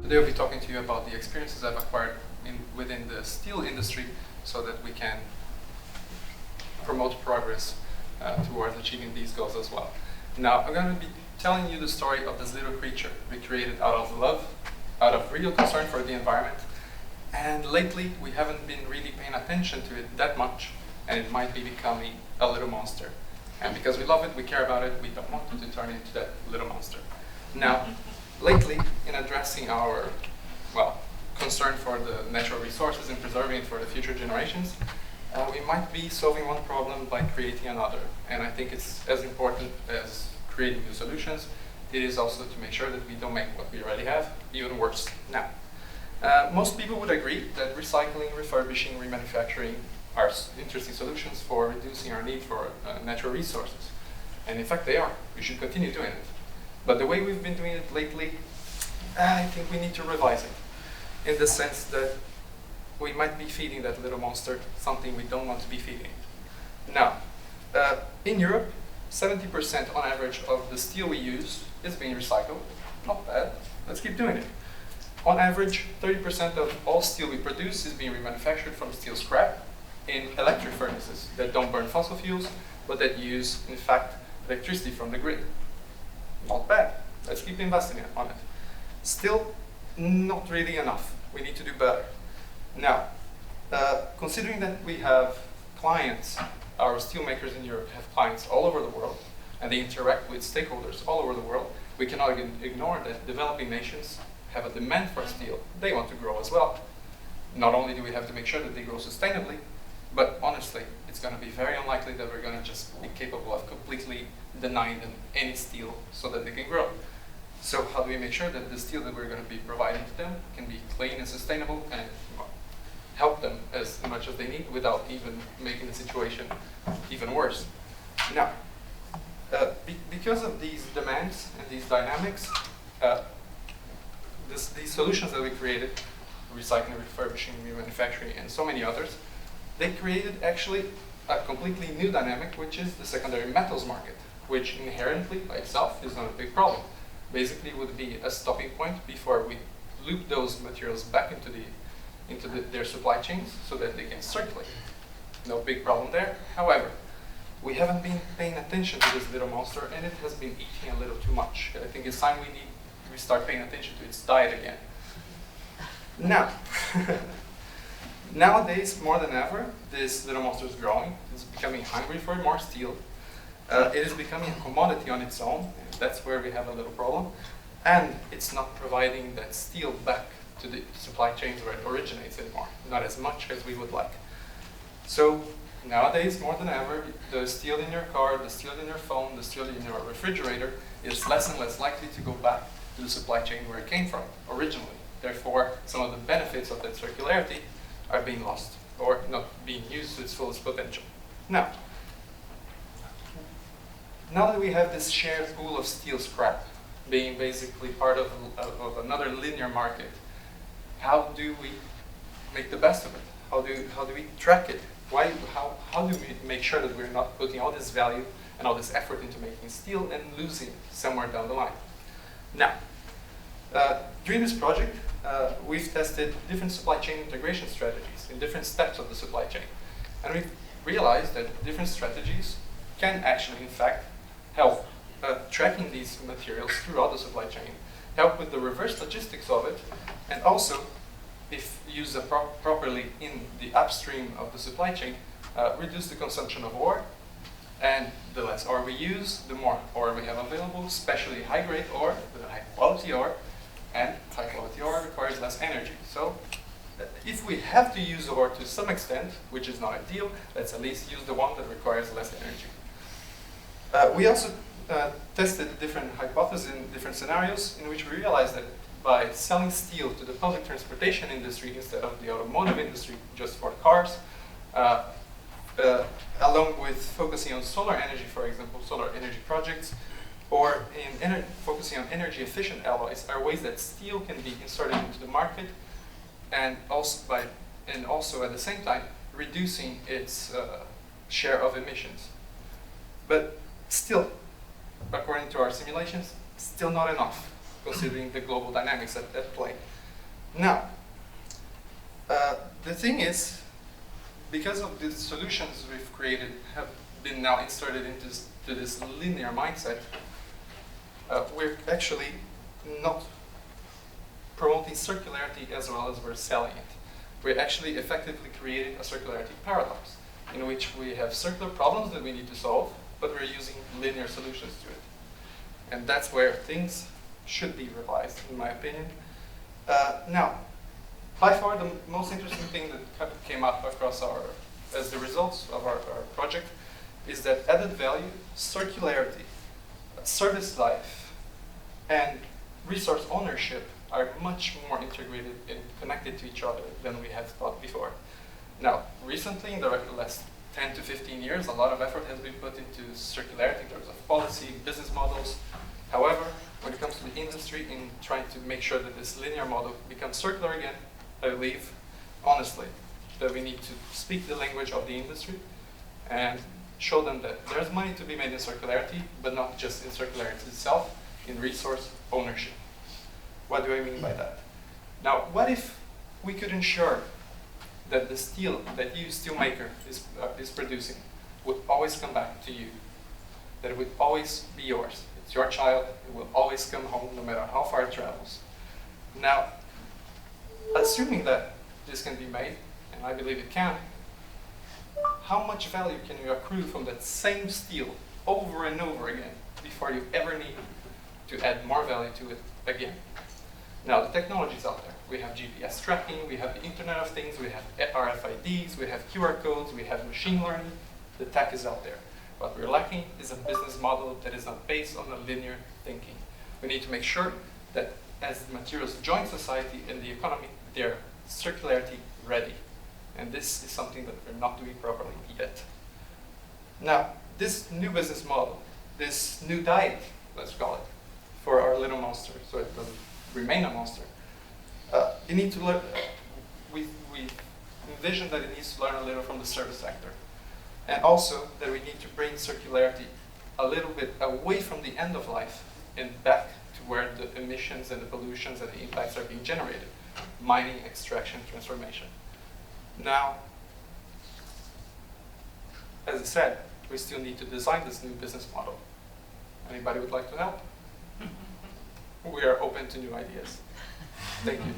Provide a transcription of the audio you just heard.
Today I'll be talking to you about the experiences I've acquired within the steel industry so that we can promote progress towards achieving these goals as well. Now, I'm going to be telling you the story of this little creature we created out of love, out of real concern for the environment, and lately we haven't been really paying attention to it that much, and it might be becoming a little monster. And because we love it, we care about it, we don't want it to turn into that little monster. Now, lately, in addressing our, concern for the natural resources and preserving it for the future generations, we might be solving one problem by creating another. And I think it's as important as creating new solutions. It is also to make sure that we don't make what we already have even worse now. Most people would agree that recycling, refurbishing, remanufacturing are interesting solutions for reducing our need for natural resources. And in fact, they are. We should continue doing it. But the way we've been doing it lately, I think we need to revise it, in the sense that we might be feeding that little monster something we don't want to be feeding. Now, in Europe, 70% on average of the steel we use is being recycled. Not bad. Let's keep doing it. On average, 30% of all steel we produce is being remanufactured from steel scrap in electric furnaces that don't burn fossil fuels, but that use, in fact, electricity from the grid. Not bad. Let's keep investing on it. Still, not really enough. We need to do better. Now, considering that we have clients, our steelmakers in Europe have clients all over the world, and they interact with stakeholders all over the world, we cannot ignore that developing nations have a demand for steel. They want to grow as well. Not only do we have to make sure that they grow sustainably, but honestly, it's going to be very unlikely that we're going to just be capable of completely denying them any steel so that they can grow. So how do we make sure that the steel that we're going to be providing to them can be clean and sustainable and help them as much as they need without even making the situation even worse? Now, because of these demands and these dynamics, these solutions that we created, recycling, refurbishing, remanufacturing, and so many others, they created actually a completely new dynamic, which is the secondary metals market, which inherently by itself is not a big problem. Basically, it would be a stopping point before we loop those materials back into their supply chains so that they can circulate. No big problem there. However, we haven't been paying attention to this little monster, and it has been eating a little too much. I think it's time we start paying attention to its diet again. Now, nowadays, more than ever, this little monster is growing. It's becoming hungry for more steel. It is becoming a commodity on its own. That's where we have a little problem. And it's not providing that steel back to the supply chains where it originates anymore. Not as much as we would like. So nowadays, more than ever, the steel in your car, the steel in your phone, the steel in your refrigerator is less and less likely to go back to the supply chain where it came from originally. Therefore, some of the benefits of that circularity are being lost or not being used to its fullest potential. Now that we have this shared pool of steel scrap being basically part of another linear market, how do we make the best of it? How do we track it? How do we make sure that we're not putting all this value and all this effort into making steel and losing somewhere down the line? Now, during this project, we've tested different supply chain integration strategies in different steps of the supply chain. And we've realized that different strategies can actually, in fact, help tracking these materials throughout the supply chain, help with the reverse logistics of it, and also, if used properly in the upstream of the supply chain, reduce the consumption of ore. And the less ore we use, the more ore we have available, especially high-grade ore, the high-quality ore, and high-quality ore requires less energy. So if we have to use ore to some extent, which is not ideal, let's at least use the one that requires less energy. We also tested different hypotheses in different scenarios in which we realized that by selling steel to the public transportation industry instead of the automotive industry just for cars, along with focusing on solar energy, for example, solar energy projects, or in focusing on energy efficient alloys, are ways that steel can be inserted into the market, and also at the same time reducing its share of emissions. But still, according to our simulations, still not enough, considering the global dynamics at play. Now, the thing is, because of the solutions we've created have been now inserted into this linear mindset, we're actually not promoting circularity as well as we're selling it. We're actually effectively creating a circularity paradox in which we have circular problems that we need to solve, but we're using linear solutions to it. And that's where things should be revised, in my opinion. Now, by far the most interesting thing that came up across as the results of our project is that added value, circularity, service life, and resource ownership are much more integrated and connected to each other than we have thought before. Now, recently, in the last 10 to 15 years, a lot of effort has been put into circularity in terms of policy, business models. However, when it comes to the industry in trying to make sure that this linear model becomes circular again, I believe, honestly, that we need to speak the language of the industry and show them that there's money to be made in circularity, but not just in circularity itself, in resource ownership. What do I mean by that? Now, what if we could ensure that the steel that you, steelmaker, is producing would always come back to you, that it would always be yours. It's your child, it will always come home no matter how far it travels. Now, assuming that this can be made, and I believe it can, how much value can you accrue from that same steel over and over again before you ever need to add more value to it again? Now, the technology is out there. We have GPS tracking, we have the Internet of Things, we have RFIDs, we have QR codes, we have machine learning. The tech is out there. What we're lacking is a business model that is not based on a linear thinking. We need to make sure that as the materials join society and the economy, they're circularity ready. And this is something that we're not doing properly yet. Now, this new business model, this new diet, let's call it, for our little monster, so it doesn't remain a monster, you need to learn, we envision that it needs to learn a little from the service sector. And also that we need to bring circularity a little bit away from the end of life and back to where the emissions and the pollutions and the impacts are being generated. Mining, extraction, transformation. Now, as I said, we still need to design this new business model. Anybody would like to help? We are open to new ideas. Thank you.